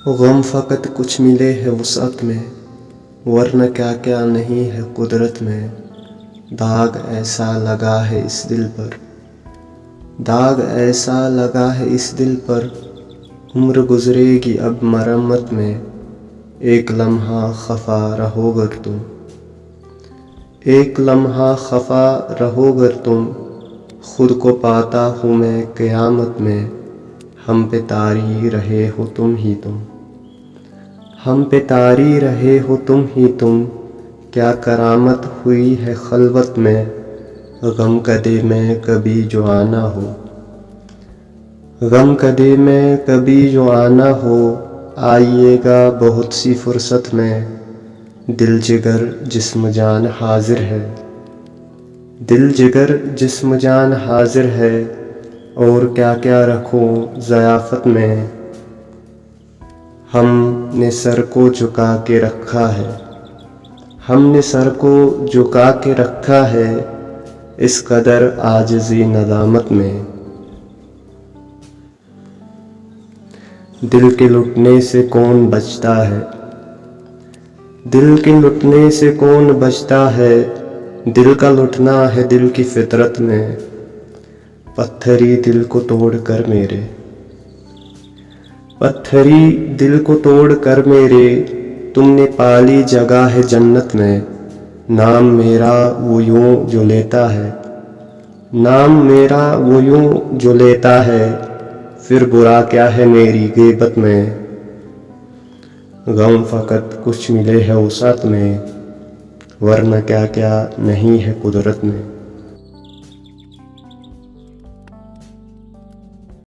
غم فقط کچھ ملے ہے وسعت میں، ورنہ کیا کیا نہیں ہے قدرت میں۔ داغ ایسا لگا ہے اس دل پر، داغ ایسا لگا ہے اس دل پر، عمر گزرے گی اب مرمت میں۔ ایک لمحہ خفا رہو گر تم، ایک لمحہ خفا رہو گر تم، خود کو پاتا ہوں میں قیامت میں۔ ہم پہ طاری رہے ہو تم ہی تم، ہم پہ طاری رہے ہو تم ہی تم، کیا کرامت ہوئی ہے خلوت میں۔ غم کدے میں کبھی جو آنا ہو، غم کدے میں کبھی جو آنا ہو، آئیے گا بہت سی فرصت میں۔ دل جگر جسم جان حاضر ہے، دل جگر جسم جان حاضر ہے، اور کیا کیا رکھوں ضیافت میں۔ ہم نے سر کو جھکا کے رکھا ہے، ہم نے سر کو جھکا کے رکھا ہے، اس قدر عاجزی ندامت میں۔ دل کے لٹنے سے کون بچتا ہے، دل کے لٹنے سے کون بچتا ہے، دل کا لٹنا ہے دل کی فطرت میں۔ پتھری دل کو توڑ کر میرے، پتھری دل کو توڑ کر میرے، تم نے پالی جگہ ہے جنت میں۔ نام میرا وہ یوں جو لیتا ہے، نام میرا وہ یوں جو لیتا ہے، پھر برا کیا ہے میری غیبت میں۔ غم فقط کچھ ملے ہے وسعت میں، ورنہ کیا کیا نہیں ہے قدرت میں۔